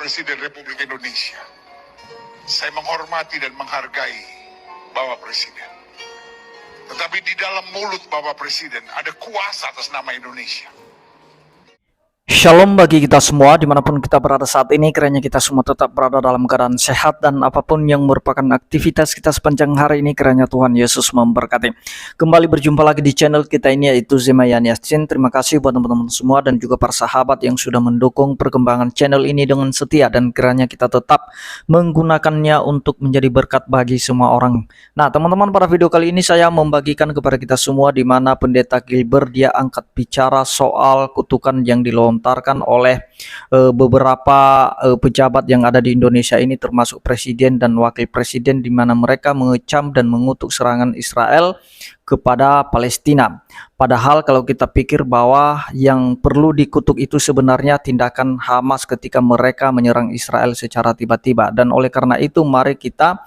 Presiden Republik Indonesia. Saya menghormati dan menghargai Bapak Presiden. Tetapi di dalam mulut Bapak Presiden ada kuasa atas nama Indonesia. Shalom bagi kita semua dimanapun kita berada saat ini, kiranya kita semua tetap berada dalam keadaan sehat dan apapun yang merupakan aktivitas kita sepanjang hari ini, kiranya Tuhan Yesus memberkati. Kembali berjumpa lagi di channel kita ini, yaitu Zemayan Yasin. Terima kasih buat teman-teman semua dan juga para sahabat yang sudah mendukung perkembangan channel ini dengan setia, dan kiranya kita tetap menggunakannya untuk menjadi berkat bagi semua orang. Nah teman-teman, pada video kali ini saya membagikan kepada kita semua di mana Pendeta Gilbert dia angkat bicara soal kutukan yang dilontarkan oleh beberapa pejabat yang ada di Indonesia ini, termasuk presiden dan wakil presiden, di mana mereka mengecam dan mengutuk serangan Israel kepada Palestina. Padahal kalau kita pikir bahwa yang perlu dikutuk itu sebenarnya tindakan Hamas ketika mereka menyerang Israel secara tiba-tiba. Dan oleh karena itu mari kita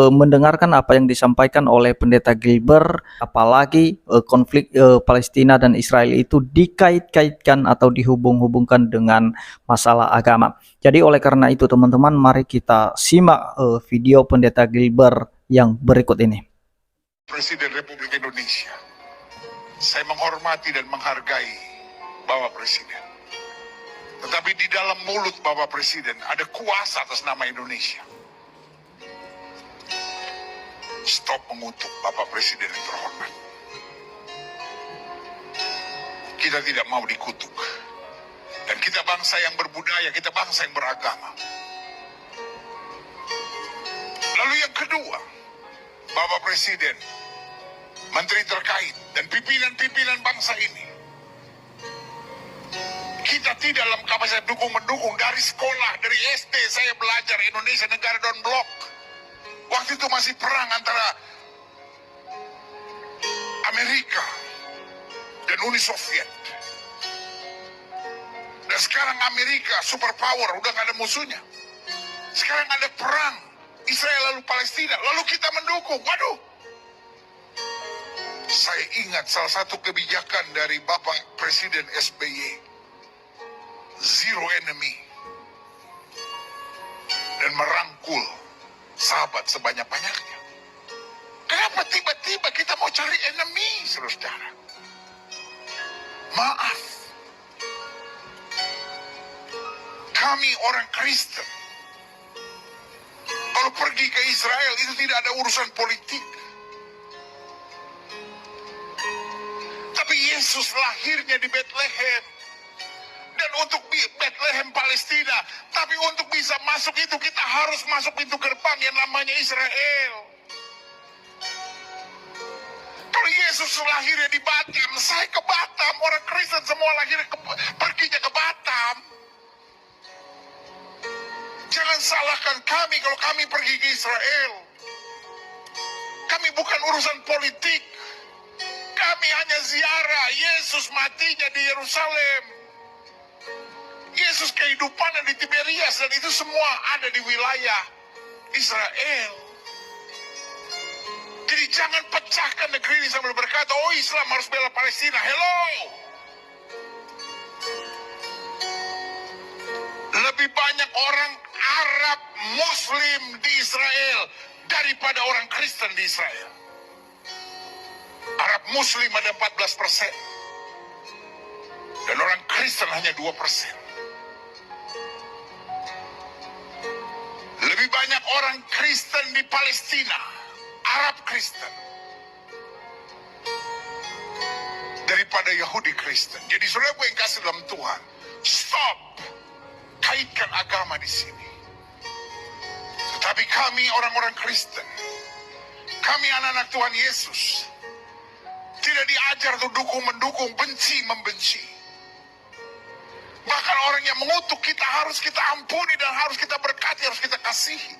mendengarkan apa yang disampaikan oleh Pendeta Gilbert, apalagi konflik Palestina dan Israel itu dikait-kaitkan atau dihubung-hubungkan dengan masalah agama. Jadi oleh karena itu teman-teman, mari kita simak video Pendeta Gilbert yang berikut ini. Presiden Republik Indonesia. Saya menghormati dan menghargai Bapak Presiden. Tetapi di dalam mulut Bapak Presiden ada kuasa atas nama Indonesia. Stop mengutuk Bapak Presiden yang terhormat. Kita tidak mau dikutuk. Dan kita bangsa yang berbudaya, kita bangsa yang beragama. Lalu yang kedua, Bapak Presiden, menteri terkait, dan pimpinan-pimpinan bangsa ini, kita tidak dalam kapasitas mendukung. Dari sekolah, dari SD saya belajar Indonesia negara non blok. Waktu itu masih perang antara Amerika dan Uni Soviet. Dan sekarang Amerika superpower, udah gak ada musuhnya. Sekarang ada perang Israel lalu Palestina, lalu kita mendukung. Waduh, saya ingat salah satu kebijakan dari Bapak Presiden SBY, zero enemy, dan merangkul sahabat sebanyak-banyaknya. Kenapa tiba-tiba kita mau cari enemy, saudara? Maaf, kami orang Kristen, kalau pergi ke Israel itu tidak ada urusan politik. Tapi Yesus lahirnya di Bethlehem. Dan untuk Bethlehem Palestina. Tapi untuk bisa masuk itu kita harus masuk pintu gerbang yang namanya Israel. Kalau Yesus lahirnya di Batam, saya ke Batam, orang Kristen semua lahirnya perginya ke Batam. Jangan salahkan kami kalau kami pergi ke Israel. Kami bukan urusan politik. Kami hanya ziarah Yesus matinya di Yerusalem. Yesus kehidupannya di Tiberias, dan itu semua ada di wilayah Israel. Jadi jangan pecahkan negeri ini sambil berkata, oh Islam harus bela Palestina. Hello. Lebih banyak orang Arab Muslim di Israel daripada orang Kristen di Israel. Arab Muslim ada 14%. Dan orang Kristen hanya 2%. Lebih banyak orang Kristen di Palestina, Arab Kristen, daripada Yahudi Kristen. Jadi saudara gue yang kasih dalam Tuhan, stop kaitkan agama di sini. Tetapi kami orang-orang Kristen, kami anak-anak Tuhan Yesus, tidak diajar untuk dukung-mendukung, benci-membenci. Bahkan orang yang mengutuk kita harus kita ampuni dan harus kita berkati, harus kita kasihi.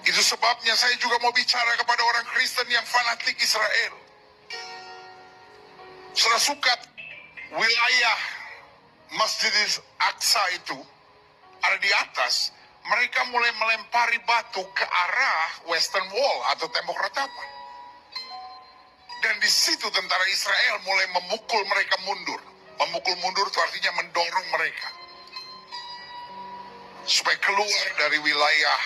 Itu sebabnya saya juga mau bicara kepada orang Kristen yang fanatik Israel. Sudah suka wilayah Masjid Aqsa itu ada di atas, mereka mulai melempari batu ke arah Western Wall atau tembok ratapan. Dan di situ tentara Israel mulai memukul mereka mundur. Memukul mundur itu artinya mendorong mereka. supaya keluar dari wilayah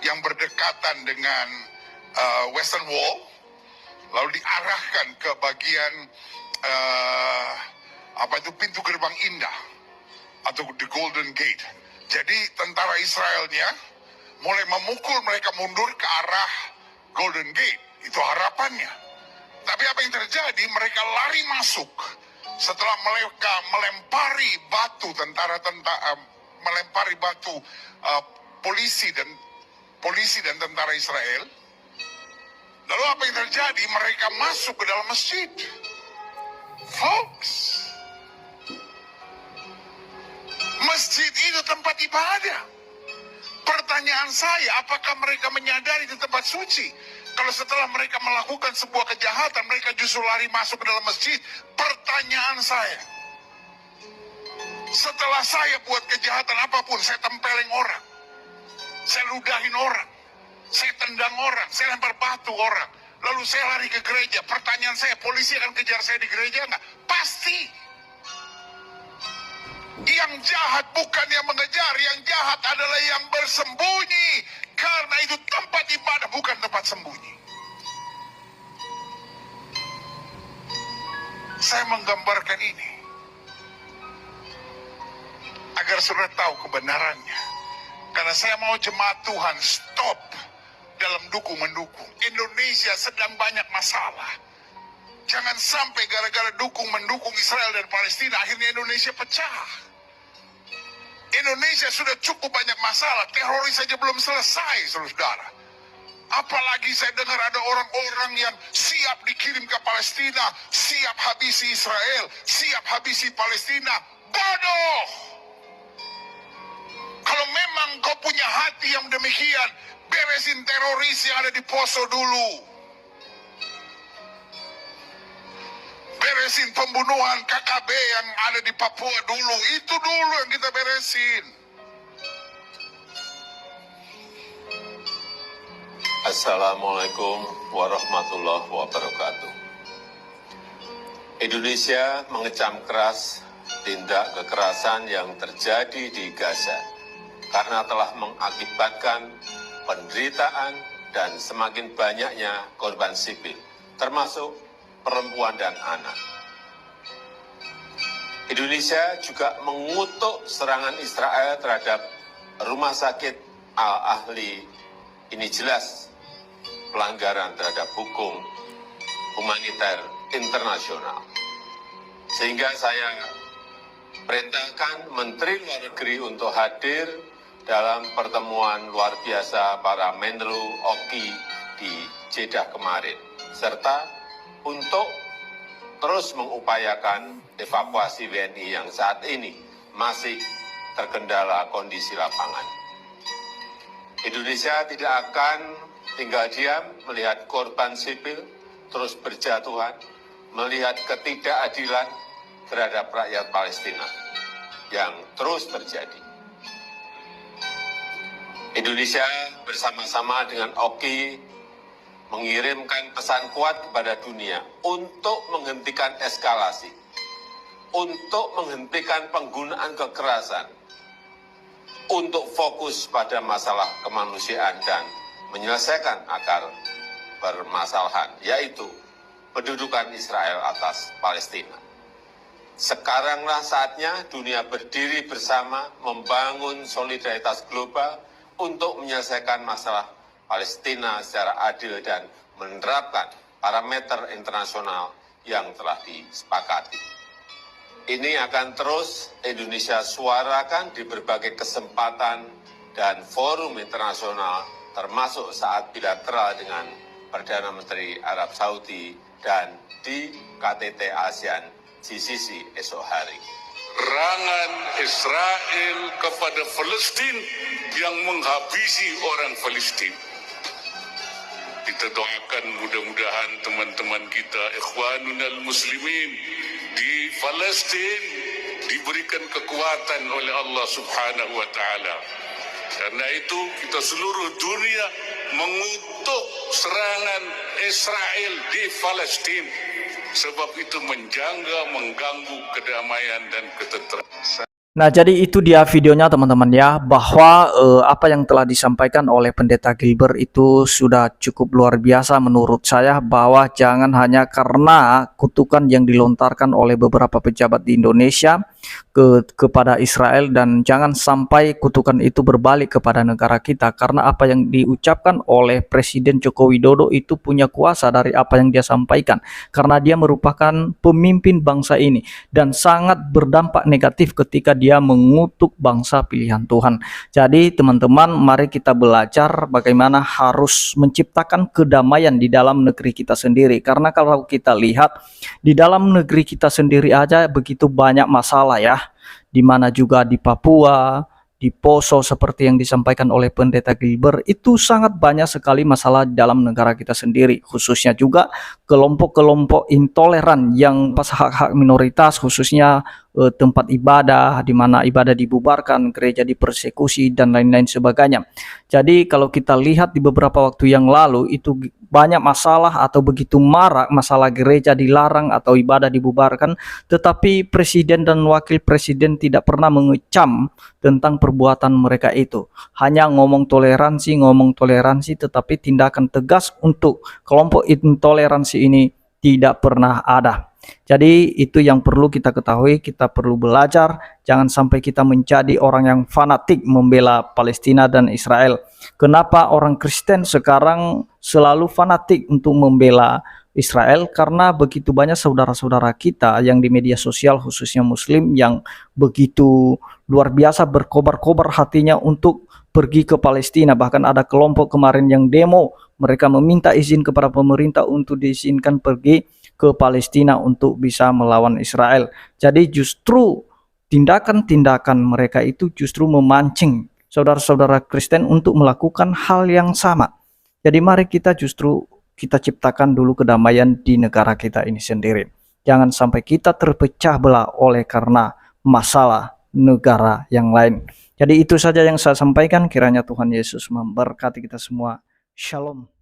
yang berdekatan dengan Western Wall, lalu diarahkan ke bagian pintu gerbang indah atau the Golden Gate. Jadi tentara Israelnya mulai memukul mereka mundur ke arah Golden Gate. Itu harapannya. Tapi apa yang terjadi? Mereka lari masuk setelah mereka melempari batu melempari batu polisi dan tentara Israel. Lalu apa yang terjadi? Mereka masuk ke dalam masjid. Folks, masjid itu tempat ibadah. Pertanyaan saya, apakah mereka menyadari di tempat suci? Kalau setelah mereka melakukan sebuah kejahatan, mereka justru lari masuk ke dalam masjid. Pertanyaan saya, setelah saya buat kejahatan apapun, saya tempeleng orang, saya ludahin orang, saya tendang orang, saya lempar batu orang, lalu saya lari ke gereja. Pertanyaan saya, polisi akan kejar saya di gereja nggak? Pasti. Yang jahat bukan yang mengejar, yang jahat adalah yang bersembunyi. Karena itu tempat ibadah, bukan tempat sembunyi. Saya menggambarkan ini agar saudara tahu kebenarannya. Karena saya mau jemaat Tuhan stop dalam dukung-mendukung. Indonesia sedang banyak masalah. Jangan sampai gara-gara mendukung Israel dan Palestina, akhirnya Indonesia pecah. Indonesia sudah cukup banyak masalah, teroris saja belum selesai, saudara. Apalagi saya dengar ada orang-orang yang siap dikirim ke Palestina, siap habisi Israel, siap habisi Palestina. Bodoh! Kalau memang kau punya hati yang demikian, beresin teroris yang ada di Poso dulu. Beresin pembunuhan KKB yang ada di Papua dulu. Itu dulu yang kita beresin. Assalamualaikum warahmatullahi wabarakatuh. Indonesia mengecam keras tindak kekerasan yang terjadi di Gaza karena telah mengakibatkan penderitaan dan semakin banyaknya korban sipil, termasuk perempuan dan anak. Indonesia juga mengutuk serangan Israel terhadap rumah sakit Al-Ahli. Ini jelas pelanggaran terhadap hukum humaniter internasional. Sehingga saya perintahkan Menteri Luar Negeri untuk hadir dalam pertemuan luar biasa para Menlu Oki di Jeddah kemarin, serta untuk terus mengupayakan evakuasi WNI yang saat ini masih terkendala kondisi lapangan. Indonesia tidak akan tinggal diam melihat korban sipil terus berjatuhan, melihat ketidakadilan terhadap rakyat Palestina yang terus terjadi. Indonesia bersama-sama dengan Oki mengirimkan pesan kuat kepada dunia untuk menghentikan eskalasi, untuk menghentikan penggunaan kekerasan, untuk fokus pada masalah kemanusiaan dan menyelesaikan akar permasalahan, yaitu pendudukan Israel atas Palestina. Sekaranglah saatnya dunia berdiri bersama membangun solidaritas global untuk menyelesaikan masalah Palestina secara adil dan menerapkan parameter internasional yang telah disepakati. Ini akan terus Indonesia suarakan di berbagai kesempatan dan forum internasional, termasuk saat bilateral dengan Perdana Menteri Arab Saudi dan di KTT ASEAN GCC esok hari. Serangan Israel kepada Palestina yang menghabisi orang Palestina. Kita doakan mudah-mudahan teman-teman kita, ikhwanunal muslimin di Palestina diberikan kekuatan oleh Allah Subhanahu wa taala. Karena itu kita seluruh dunia mengutuk serangan Israel di Palestina. Sebab itu mengganggu kedamaian dan ketentraman. Nah, jadi itu dia videonya teman-teman ya, bahwa apa yang telah disampaikan oleh Pendeta Gilbert itu sudah cukup luar biasa menurut saya, bahwa jangan hanya karena kutukan yang dilontarkan oleh beberapa pejabat di Indonesia kepada Israel, dan jangan sampai kutukan itu berbalik kepada negara kita, karena apa yang diucapkan oleh Presiden Joko Widodo itu punya kuasa dari apa yang dia sampaikan, karena dia merupakan pemimpin bangsa ini dan sangat berdampak negatif ketika dia mengutuk bangsa pilihan Tuhan. Jadi teman-teman, mari kita belajar bagaimana harus menciptakan kedamaian di dalam negeri kita sendiri. Karena kalau kita lihat di dalam negeri kita sendiri aja begitu banyak masalah ya. Di mana juga di Papua, di Poso seperti yang disampaikan oleh Pendeta Gilbert, itu sangat banyak sekali masalah di dalam negara kita sendiri, khususnya juga kelompok-kelompok intoleran yang pas hak-hak minoritas, khususnya tempat ibadah, di mana ibadah dibubarkan, gereja dipersekusi, dan lain-lain sebagainya. Jadi kalau kita lihat di beberapa waktu yang lalu, itu banyak masalah atau begitu marak masalah gereja dilarang atau ibadah dibubarkan, tetapi presiden dan wakil presiden tidak pernah mengecam tentang perbuatan mereka itu. Hanya ngomong toleransi, tetapi tindakan tegas untuk kelompok intoleransi ini tidak pernah ada. Jadi itu yang perlu kita ketahui, kita perlu belajar, jangan sampai kita menjadi orang yang fanatik membela Palestina dan Israel. Kenapa orang Kristen sekarang selalu fanatik untuk membela Israel? Karena begitu banyak saudara-saudara kita yang di media sosial, khususnya Muslim, yang begitu luar biasa berkobar-kobar hatinya untuk pergi ke Palestina. Bahkan ada kelompok kemarin yang demo, mereka meminta izin kepada pemerintah untuk diizinkan pergi ke Palestina untuk bisa melawan Israel. Jadi justru tindakan-tindakan mereka itu justru memancing saudara-saudara Kristen untuk melakukan hal yang sama. Jadi mari kita ciptakan dulu kedamaian di negara kita ini sendiri. Jangan sampai kita terpecah belah oleh karena masalah negara yang lain. Jadi itu saja yang saya sampaikan, kiranya Tuhan Yesus memberkati kita semua. Shalom.